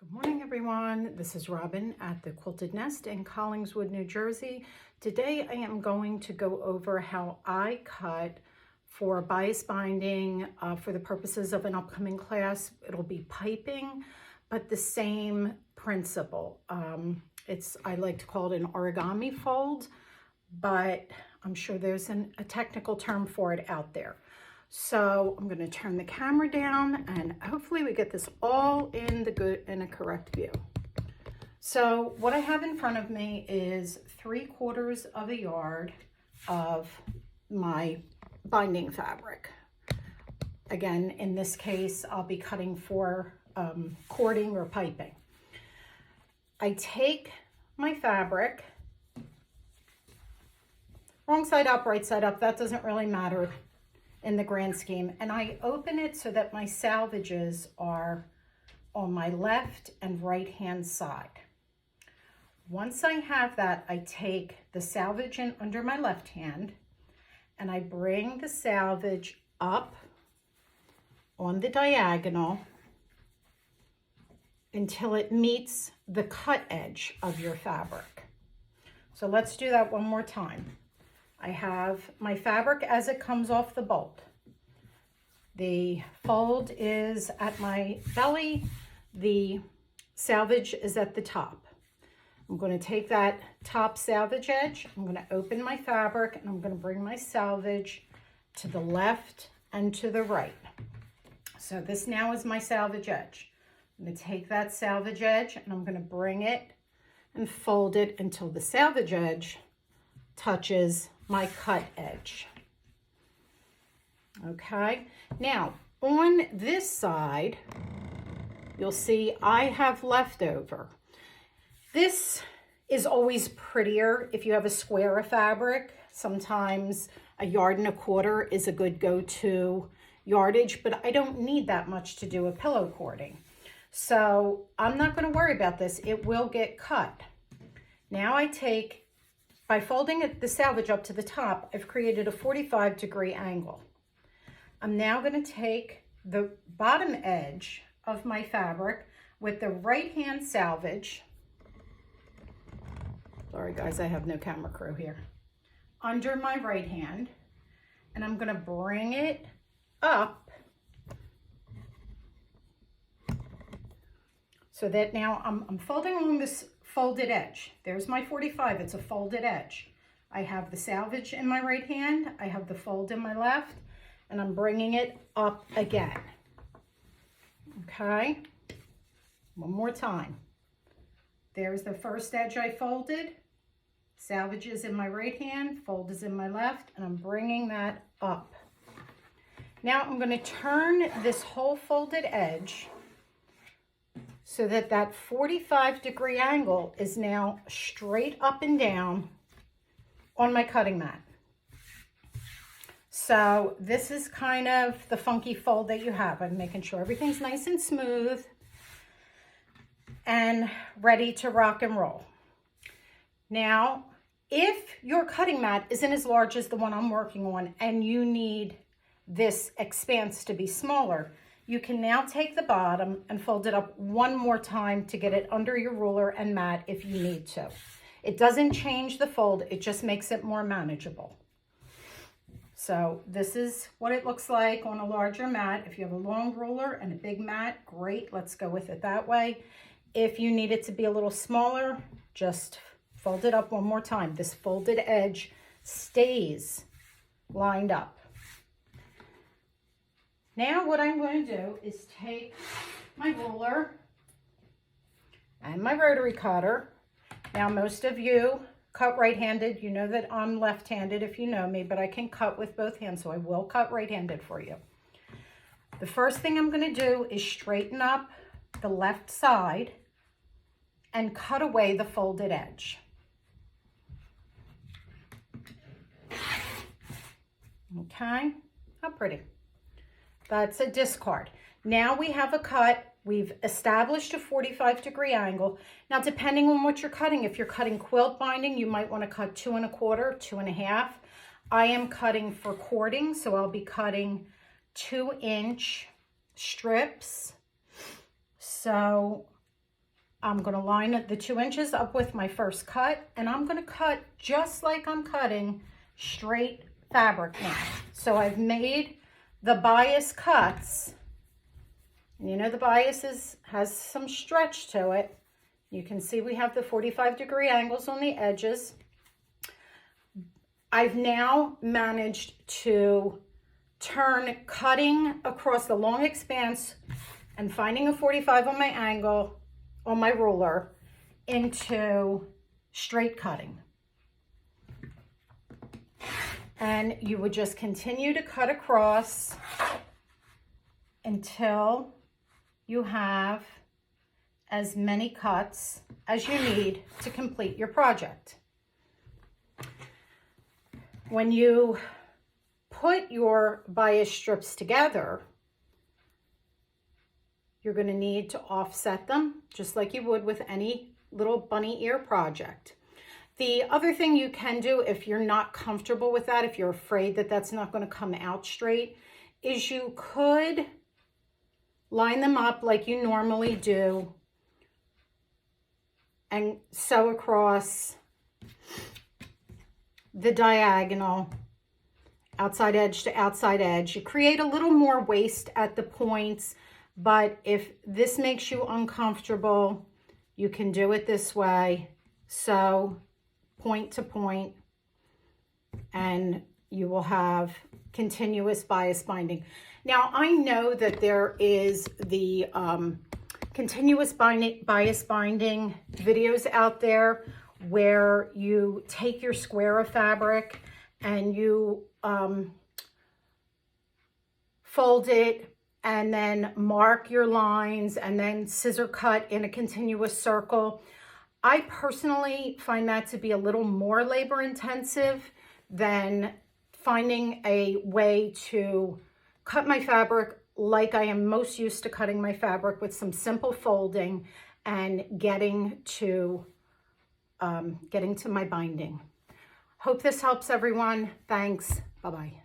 Good morning, everyone. This is Robin at the Quilted Nest in Collingswood, New Jersey. Today I am going to go over how I cut for bias binding for the purposes of an upcoming class. It'll be piping, but the same principle. I like to call it an origami fold, but I'm sure there's a technical term for it out there. So I'm going to turn the camera down and hopefully we get this all in a correct view. So what I have in front of me is 3/4 of a yard of my binding fabric. Again, in this case, I'll be cutting for cording or piping. I take my fabric, wrong side up, right side up, that doesn't really matter in the grand scheme, and I open it so that my salvages are on my left and right hand side. Once I have that, I take the salvage in under my left hand and I bring the salvage up on the diagonal until it meets the cut edge of your fabric. So let's do that one more time. I have my fabric as it comes off the bolt. The fold is at my belly. The salvage is at the top. I'm going to take that top salvage edge. I'm going to open my fabric and I'm going to bring my salvage to the left and to the right. So this now is my salvage edge. I'm going to take that salvage edge and I'm going to bring it and fold it until the salvage edge touches my cut edge. Okay, now on this side, you'll see I have leftover. This is always prettier if you have a square of fabric. Sometimes 1.25 yards is a good go-to yardage, but I don't need that much to do a pillow cording. So I'm not going to worry about this. It will get cut. Now I take, by folding the salvage up to the top, I've created a 45-degree angle. I'm now going to take the bottom edge of my fabric with the right hand salvage. Sorry guys, I have no camera crew here. Under my right hand, and I'm going to bring it up so that now I'm folding along this folded edge. There's my 45, it's a folded edge. I have the salvage in my right hand, I have the fold in my left, and I'm bringing it up again. Okay, one more time. There's the first edge I folded, salvage is in my right hand, fold is in my left, and I'm bringing that up. Now I'm going to turn this whole folded edge so that that 45-degree angle is now straight up and down on my cutting mat. So this is kind of the funky fold that you have. I'm making sure everything's nice and smooth and ready to rock and roll. Now, if your cutting mat isn't as large as the one I'm working on and you need this expanse to be smaller, you can now take the bottom and fold it up one more time to get it under your ruler and mat if you need to. It doesn't change the fold, it just makes it more manageable. So this is what it looks like on a larger mat. If you have a long ruler and a big mat, great, let's go with it that way. If you need it to be a little smaller, just fold it up one more time. This folded edge stays lined up. Now what I'm going to do is take my ruler and my rotary cutter. Now most of you cut right-handed. You know that I'm left-handed if you know me, but I can cut with both hands, so I will cut right-handed for you. The first thing I'm going to do is straighten up the left side and cut away the folded edge. Okay, how pretty. That's a discard. Now we have a cut. We've established a 45-degree angle. Now, depending on what you're cutting, if you're cutting quilt binding, you might want to cut 2 1/4, 2 1/2. I am cutting for cording, so I'll be cutting 2-inch strips. So I'm going to line the 2 inches up with my first cut, and I'm going to cut just like I'm cutting straight fabric now. So I've made the bias cuts. You know, the bias has some stretch to it. You can see we have the 45-degree angles on the edges. I've now managed to turn cutting across the long expanse and finding a 45 on my angle on my ruler into straight cutting. And you would just continue to cut across until you have as many cuts as you need to complete your project. When you put your bias strips together, you're going to need to offset them just like you would with any little bunny ear project. The other thing you can do if you're not comfortable with that, if you're afraid that that's not going to come out straight, is you could line them up like you normally do and sew across the diagonal, outside edge to outside edge. You create a little more waste at the points, but if this makes you uncomfortable, you can do it this way. Sew point to point, and you will have continuous bias binding. Now, I know that there is the continuous bias binding videos out there where you take your square of fabric and you fold it and then mark your lines and then scissor cut in a continuous circle. I personally find that to be a little more labor intensive than finding a way to cut my fabric like I am most used to cutting my fabric, with some simple folding and getting to my binding. Hope this helps everyone. Thanks. Bye-bye.